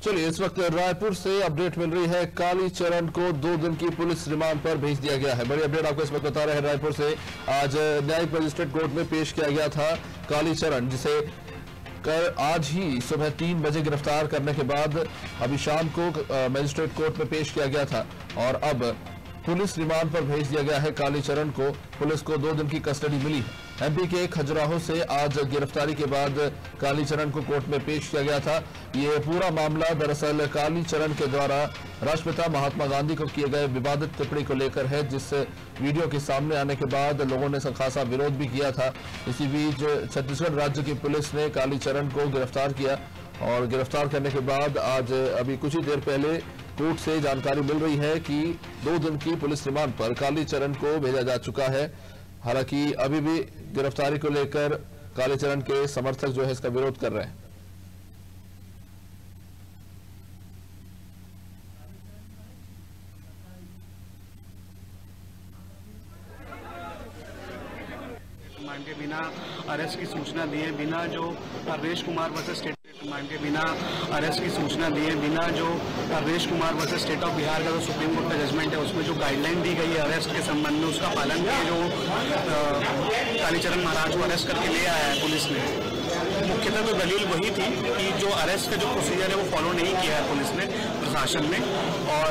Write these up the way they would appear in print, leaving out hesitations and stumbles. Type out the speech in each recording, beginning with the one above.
चलिए, इस वक्त रायपुर से अपडेट मिल रही है। कालीचरण को 2 दिन की पुलिस रिमांड पर भेज दिया गया है। बड़ी अपडेट आपको इस वक्त बता रहे हैं रायपुर से। आज न्यायिक मजिस्ट्रेट कोर्ट में पेश किया गया था कालीचरण, जिसे आज ही सुबह 3 बजे गिरफ्तार करने के बाद अभी शाम को मजिस्ट्रेट कोर्ट में पेश किया गया था और अब पुलिस रिमांड पर भेज दिया गया है कालीचरण को। पुलिस को 2 दिन की कस्टडी मिली है। एमपी के खजुराहो से आज गिरफ्तारी के बाद कालीचरण को कोर्ट में पेश किया गया था। ये पूरा मामला दरअसल कालीचरण के द्वारा राष्ट्रपिता महात्मा गांधी को किए गए विवादित टिप्पणी को लेकर है, जिस वीडियो के सामने आने के बाद लोगों ने खासा विरोध भी किया था। इसी बीच छत्तीसगढ़ राज्य की पुलिस ने कालीचरण को गिरफ्तार किया और गिरफ्तार करने के बाद आज अभी कुछ ही देर पहले कोर्ट से जानकारी मिल रही है कि 2 दिन की पुलिस रिमांड पर कालीचरण को भेजा जा चुका है। हालांकि अभी भी गिरफ्तारी को लेकर कालीचरण के समर्थक जो है इसका विरोध कर रहे हैं। रिमांड के बिना अरेस्ट की सूचना दिए बिना जो Parvesh Kumar versus state remand के बिना अरेस्ट की सूचना दिए बिना जो Parvesh Kumar versus state of Bihar का जो सुप्रीम कोर्ट का जजमेंट है उसमें जो गाइडलाइन दी गई है अरेस्ट के संबंध में, उसका पालन किए जो कालीचरण महाराज को अरेस्ट करके ले आया है पुलिस ने। मुख्यतः तो दलील वही थी कि जो अरेस्ट का जो प्रोसीजर है वो फॉलो नहीं किया है पुलिस ने, प्रशासन ने। और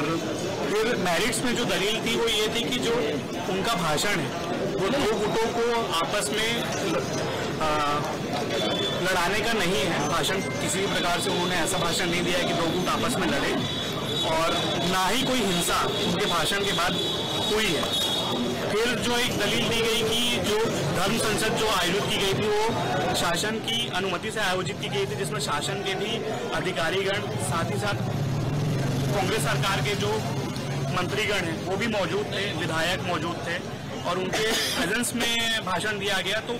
फिर मैरिट्स में जो दलील थी वो ये थी कि जो उनका भाषण है वो 2 गुटों को आपस में लड़ाने का नहीं है। भाषण किसी भी प्रकार से उन्होंने ऐसा भाषण नहीं दिया है कि 2 गुट आपस में लड़े, और ना ही कोई हिंसा उनके भाषण के बाद हुई है। फिर जो एक दलील दी गई कि जो धर्म संसद जो आयोजित की गई थी वो शासन की अनुमति से आयोजित की गई थी, जिसमें शासन के भी अधिकारीगण साथ ही साथ कांग्रेस सरकार के जो मंत्रीगण हैं वो भी मौजूद थे, विधायक मौजूद थे और उनके प्रेजेंस में भाषण दिया गया। तो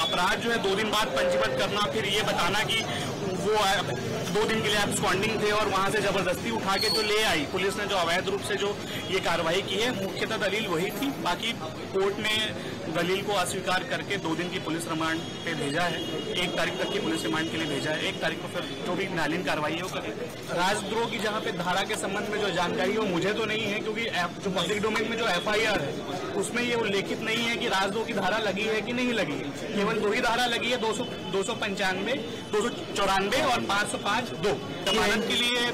अपराध जो है 2 दिन बाद पंजीबद्ध करना, फिर ये बताना कि वो 2 दिन के लिए एब्सकॉन्डिंग थे और वहां से जबरदस्ती उठा के जो ले आई पुलिस ने, जो अवैध रूप से जो ये कार्रवाई की है, मुख्यतः दलील वही थी। बाकी कोर्ट ने दलील को अस्वीकार करके 2 दिन की पुलिस रिमांड पे भेजा है। 1 तारीख तक की पुलिस रिमांड के लिए भेजा है। 1 तारीख को फिर जो भी न्यायालयीन कार्रवाई है वो करेंगे। राजद्रोह की जहाँ पे धारा के संबंध में जो जानकारी है वो मुझे तो नहीं है, क्योंकि जो पब्लिक डोमेन में जो FIR है उसमें ये उल्लेखित नहीं है कि राजद्रोह की धारा लगी है कि नहीं लगी है। केवल 2 ही धारा लगी है, 295, 294 और 505(2). जमानत के लिए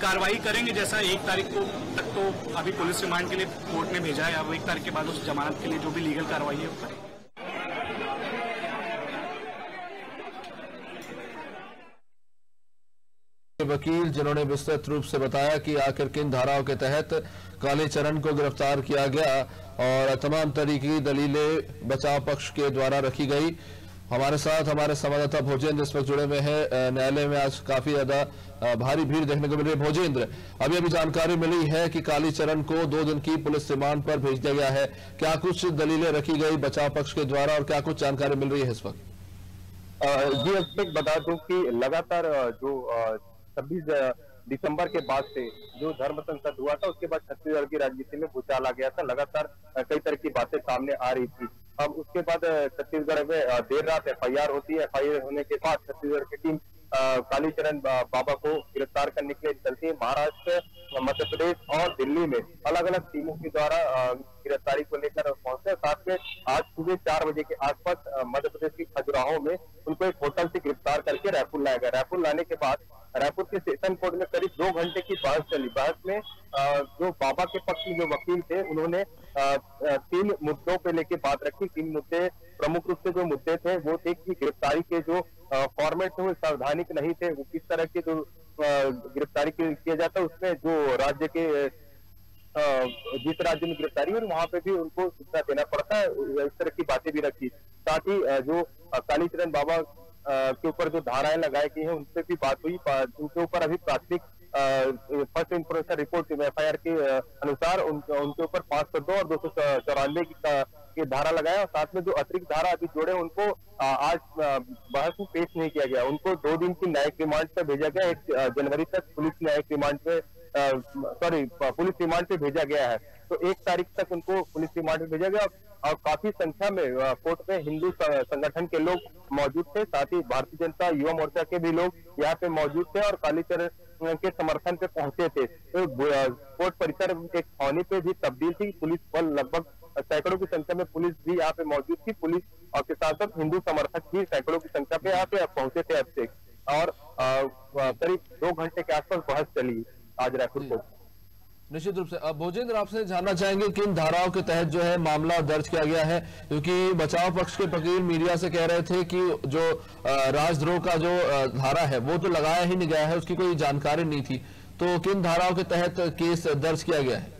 कार्रवाई करेंगे जैसा 1 तारीख को तक तो अभी पुलिस रिमांड के लिए कोर्ट ने भेजा है। अब 1 तारीख के बाद उस जमानत के लिए जो भी लीगल कार्रवाई है वो करेंगे। वकील जिन्होंने विस्तृत रूप से बताया कि आखिर किन धाराओं के तहत कालीचरण को गिरफ्तार किया गया और तमाम तरीके की दलीलें बचाव पक्ष के द्वारा रखी गई। हमारे साथ हमारे संवाददाता भोजेंद्र इस वक्त जुड़े हुए हैं। न्यायालय में आज काफी ज्यादा भारी भीड़ देखने को मिल रही है। भोजेंद्र, अभी जानकारी मिली है कि कालीचरण को 2 दिन की पुलिस रिमांड पर भेज दिया गया है। क्या कुछ दलीलें रखी गई बचाव पक्ष के द्वारा और क्या कुछ जानकारी मिल रही है इस वक्त? जी, अब तक बता दूं कि लगातार जो 26 दिसंबर के बाद से जो धर्म संसद हुआ था उसके बाद छत्तीसगढ़ की राजनीति में भूचाल आ गया था। लगातार कई तरह की बातें सामने आ रही थी। अब उसके बाद छत्तीसगढ़ में देर रात FIR होती है। FIR होने के बाद छत्तीसगढ़ की टीम कालीचरण बाबा को गिरफ्तार करने के लिए चलती है। महाराष्ट्र, मध्य प्रदेश और दिल्ली में अलग अलग टीमों के द्वारा गिरफ्तारी को लेकर पहुंचे। साथ में आज सुबह 4 बजे के आसपास मध्य प्रदेश के खजुराहो में उनको एक होटल से गिरफ्तार करके रायपुर लाया गया। रायपुर लाने के बाद रायपुर के सेशन कोर्ट में करीब 2 घंटे की बहस चली। बहस में जो बाबा के पक्ष में जो वकील थे उन्होंने 3 मुद्दों पे लेके बात रखी। 3 मुद्दे प्रमुख रूप से जो मुद्दे थे वो थे कि गिरफ्तारी के जो फॉर्मेट थे वो संवैधानिक नहीं थे। वो किस तरह की जो गिरफ्तारी किया जाता है उसमें जो राज्य के जिस राज्य में गिरफ्तारी हुई वहां पे भी उनको सूचना देना पड़ता है। इस तरह की बातें भी रखी। साथ ही जो कालीचरण बाबा के ऊपर जो धाराएं लगाई गई हैं उनसे भी बात हुई। उनके ऊपर अभी प्राथमिक फर्स्ट इंफॉर्मेशन रिपोर्ट FIR के अनुसार उनके ऊपर 502 और 294 की धारा लगाया और साथ में जो अतिरिक्त धारा अभी जोड़े उनको आज बहस में पेश नहीं किया गया। उनको 2 दिन की न्यायिक रिमांड पर भेजा गया। 1 जनवरी तक पुलिस न्यायिक रिमांड पे पुलिस रिमांड पे भेजा गया है। तो 1 तारीख तक उनको पुलिस रिमांड पे भेजा गया। और काफी संख्या में कोर्ट में हिंदू संगठन के लोग मौजूद थे, साथ ही भारतीय जनता युवा मोर्चा के भी लोग यहाँ पे मौजूद थे और कालीचरण के समर्थन पे पहुंचे थे। तो कोर्ट परिसर एक छावनी पे भी तब्दील थी, पुलिस बल लगभग सैकड़ों की संख्या में पुलिस भी यहाँ पे मौजूद थी। पुलिस और के साथ साथ हिंदू समर्थक भी सैकड़ों की संख्या पे यहाँ पे पहुंचे थे अब तक, और करीब 2 घंटे के आसपास बहस चली आज रायपुर कोर्ट। निश्चित रूप से। अब भोजेंद्र, आपसे जानना चाहेंगे किन धाराओं के तहत जो है मामला दर्ज किया गया है, क्योंकि बचाव पक्ष के वकील मीडिया से कह रहे थे कि जो राजद्रोह का जो धारा है वो तो लगाया ही नहीं गया है, उसकी कोई जानकारी नहीं थी, तो किन धाराओं के तहत केस दर्ज किया गया है?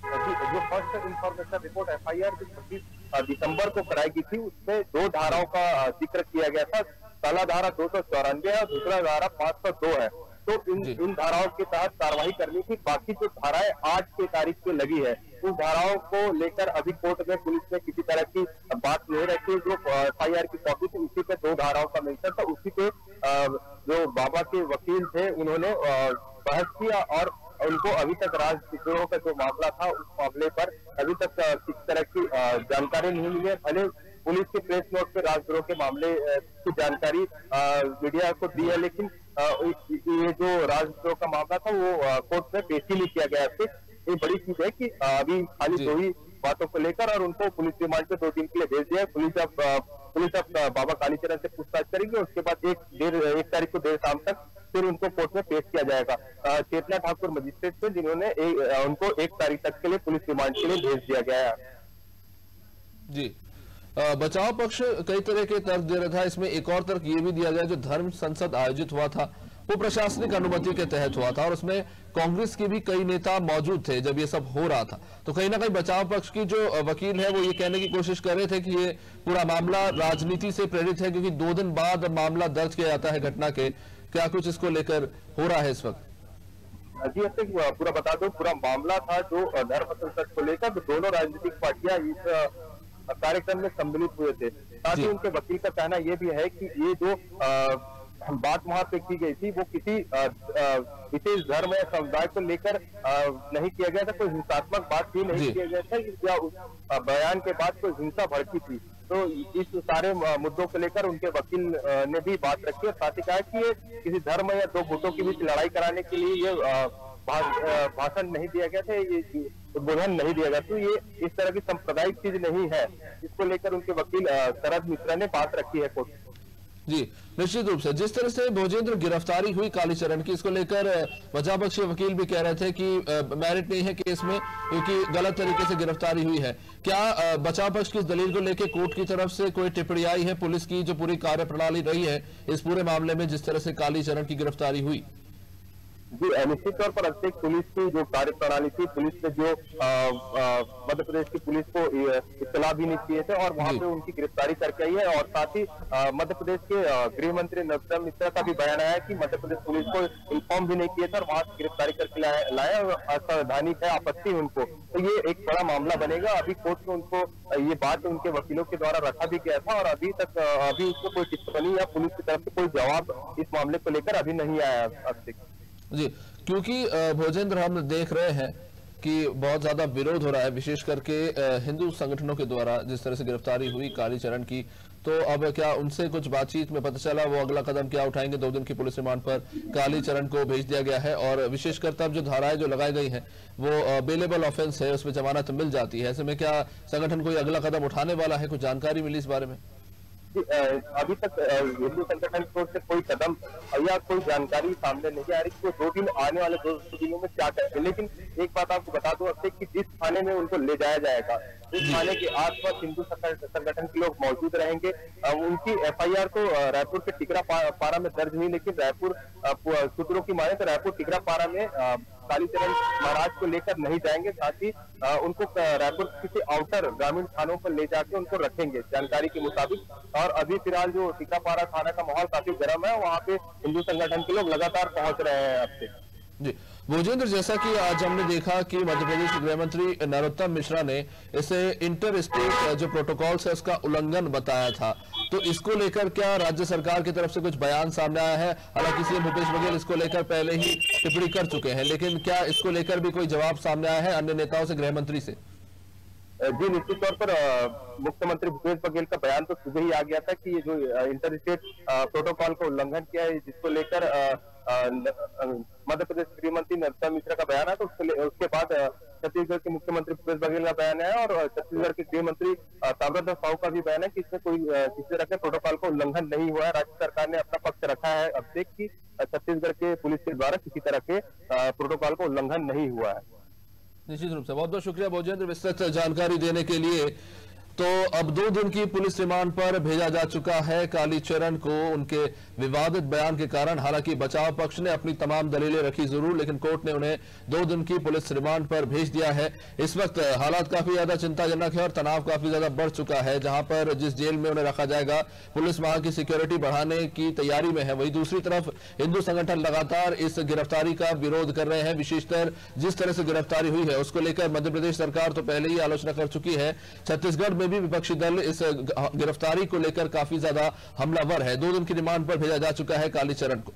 जो फर्स्ट इंफॉर्मेशन रिपोर्ट FIR जो 25 दिसंबर को कराई गई थी, उसमें 2 धाराओं का जिक्र किया गया था। पहला धारा 294 है और दूसरा धारा 502 है। तो इन धाराओं के तहत कार्रवाई करनी थी। बाकी जो धाराएं आज की तारीख पे लगी है, उन धाराओं को लेकर अभी कोर्ट में पुलिस ने किसी तरह की बात नहीं रखी। जो FIR की कॉपी थी उसी पे 2 धाराओं का मेंशन था, उसी पे जो बाबा के वकील थे उन्होंने बहस किया और उनको अभी तक राजद्रोह का जो मामला था उस मामले पर अभी तक किसी तरह की जानकारी नहीं मिली है। भले पुलिस के प्रेस नोट पे राजद्रोह के मामले की जानकारी मीडिया को दी है, लेकिन ये जो राजद्रोह का मामला था वो कोर्ट में पेश ही नहीं किया गया। ये बड़ी चीज है कि अभी खाली 2 ही बातों को लेकर और उनको पुलिस रिमांड पे 2 दिन के लिए भेज दिया है। पुलिस अब बाबा कालीचरण से पूछताछ करेंगे, उसके बाद 1 तारीख को देर शाम तक फिर उनको कोर्ट में पेश किया जाएगा। चेतना ठाकुर मजिस्ट्रेट थे जिन्होंने उनको 1 तारीख तक के लिए पुलिस रिमांड के लिए भेज दिया गया है। जी, बचाव पक्ष कई तरह के तर्क दे रहा था, इसमें एक और तर्क ये भी दिया गया जो धर्म संसद आयोजित हुआ था वो प्रशासनिक अनुमति के तहत हुआ था और उसमें कांग्रेस के भी कई नेता मौजूद थे जब ये सब हो रहा था। तो कहीं ना कहीं बचाव पक्ष की जो वकील है वो ये कहने की कोशिश कर रहे थे कि ये पूरा मामला राजनीति से प्रेरित है, क्योंकि 2 दिन बाद मामला दर्ज किया जाता है घटना के। क्या कुछ इसको लेकर हो रहा है इस वक्त? जी, अब तक पूरा बता दो, पूरा मामला था जो धर्म संसद को लेकर, तो दोनों राजनीतिक पार्टियां इस कार्यक्रम में सम्मिलित हुए थे। साथ ही उनके वकील का कहना यह भी है कि ये जो बात वहां पे की गई थी वो किसी विशेष धर्म या समुदाय को लेकर नहीं किया गया था, कोई हिंसात्मक बात भी नहीं किया गया था या उस बयान के बाद कोई हिंसा भड़की थी। तो इस सारे मुद्दों को लेकर उनके वकील ने भी बात रखी और साथ ही कहा कि ये किसी धर्म या 2 गुटों के बीच लड़ाई कराने के लिए ये भाषण नहीं दिया गया था, ये उद्बोधन नहीं दिया गया। तो ये इस तरह की सांप्रदायिक चीज नहीं है, इसको लेकर उनके वकील शरद मिश्रा ने बात रखी है कोर्ट। जी, निश्चित रूप से जिस तरह से भोजेंद्र गिरफ्तारी हुई कालीचरण की, इसको लेकर बचाव पक्ष के वकील भी कह रहे थे कि मेरिट नहीं है केस में क्योंकि गलत तरीके से गिरफ्तारी हुई है। क्या बचाव पक्ष की इस दलील को लेकर कोर्ट की तरफ से कोई टिप्पणी आई है? पुलिस की जो पूरी कार्यप्रणाली रही है इस पूरे मामले में जिस तरह से कालीचरण की गिरफ्तारी हुई? जी, निश्चित तौर पर अब तक पुलिस की जो कार्यप्रणाली थी, पुलिस ने जो मध्य प्रदेश की पुलिस को इत्तला भी नहीं किए थे और वहां पे उनकी गिरफ्तारी करके आई है। और साथ ही मध्य प्रदेश के गृह मंत्री नरोत्तम मिश्रा का भी बयान आया कि मध्य प्रदेश पुलिस को इन्फॉर्म भी नहीं किया था और वहां से गिरफ्तारी करके लाया और असंवैधानिक है, आपत्ति उनको। तो ये एक बड़ा मामला बनेगा। अभी कोर्ट में उनको ये बात उनके वकीलों के द्वारा रखा भी गया था और अभी उसको कोई टिप्पणी या पुलिस की तरफ से कोई जवाब इस मामले को लेकर अभी नहीं आया अब तक। जी, क्योंकि भोजेंद्र हम देख रहे हैं कि बहुत ज्यादा विरोध हो रहा है विशेष करके हिंदू संगठनों के द्वारा जिस तरह से गिरफ्तारी हुई कालीचरण की, तो अब क्या उनसे कुछ बातचीत में पता चला वो अगला कदम क्या उठाएंगे? 2 दिन की पुलिस रिमांड पर कालीचरण को भेज दिया गया है और विशेषकर तब जो धाराएं जो लगाई गई हैं वो बेलेबल ऑफेंस है, उसमें जमानत मिल जाती है। ऐसे में क्या संगठन कोई अगला कदम उठाने वाला है? कुछ जानकारी मिली इस बारे में? अभी तक हिंदू संगठन की ओर से कोई कदम या कोई जानकारी सामने नहीं आ रही कि 2 दिन आने वाले 2 दिनों में क्या करेंगे। लेकिन एक बात आपको बता दूं अब तक कि जिस थाने में उनको ले जाया जाएगा उस थाने के आसपास हिंदू संगठन के लोग मौजूद रहेंगे। उनकी FIR तो रायपुर के टिकरा पारा में दर्ज हुई, लेकिन रायपुर सूत्रों की माने तो रायपुर टिकरा पारा में कालीचरण महाराज को लेकर नहीं जाएंगे। साथ ही उनको रायपुर किसी आउटर ग्रामीण थानों पर ले जाकर उनको रखेंगे जानकारी के मुताबिक। और अभी फिलहाल जो टिकरापारा थाना का माहौल काफी गर्म है, वहाँ पे हिंदू संगठन के लोग लगातार पहुंच रहे हैं अब से। जी भोजेंद्र, जैसा कि आज हमने देखा कि मध्य प्रदेश के गृह मंत्री नरोत्तम मिश्रा ने इसे इंटर स्टेट जो प्रोटोकॉल्स है उसका उल्लंघन बताया था, तो इसको लेकर क्या राज्य सरकार की तरफ से कुछ बयान सामने आया है? हालांकि सीएम भूपेश बघेल इसको लेकर पहले ही टिप्पणी कर चुके हैं, लेकिन क्या इसको लेकर भी कोई जवाब सामने आया है अन्य नेताओं से, गृह मंत्री से? जी निश्चित तौर पर मुख्यमंत्री भूपेश बघेल का बयान तो सुबह ही आ गया था कि ये जो इंटर स्टेट प्रोटोकॉल का उल्लंघन किया है, जिसको लेकर मध्य प्रदेश गृह मंत्री नरोत्तम मिश्रा का बयान है, तो उसके बाद छत्तीसगढ़ के मुख्यमंत्री भूपेश बघेल का बयान है और छत्तीसगढ़ के गृह मंत्री ताम्रध्वज साहू का भी बयान है कि इसमें कोई किसी तरह के प्रोटोकॉल का उल्लंघन नहीं हुआ है। राज्य सरकार ने अपना पक्ष रखा है अब तक कि छत्तीसगढ़ के पुलिस के द्वारा किसी तरह के प्रोटोकॉल का उल्लंघन नहीं हुआ है। निश्चित रूप से बहुत बहुत शुक्रिया भोजेंद्र विस्तृत जानकारी देने के लिए। तो अब 2 दिन की पुलिस रिमांड पर भेजा जा चुका है कालीचरण को उनके विवादित बयान के कारण। हालांकि बचाव पक्ष ने अपनी तमाम दलीलें रखी जरूर, लेकिन कोर्ट ने उन्हें 2 दिन की पुलिस रिमांड पर भेज दिया है। इस वक्त हालात काफी ज्यादा चिंताजनक है और तनाव काफी ज्यादा बढ़ चुका है। जहां पर जिस जेल में उन्हें रखा जाएगा, पुलिस वहां की सिक्योरिटी बढ़ाने की तैयारी में है। वहीं दूसरी तरफ हिंदू संगठन लगातार इस गिरफ्तारी का विरोध कर रहे हैं। विशेषकर जिस तरह से गिरफ्तारी हुई है उसको लेकर मध्य प्रदेश सरकार तो पहले ही आलोचना कर चुकी है। छत्तीसगढ़ में भी विपक्षी दल इस गिरफ्तारी को लेकर काफी ज्यादा हमलावर है। 2 दिन की रिमांड पर भेजा जा चुका है कालीचरण को।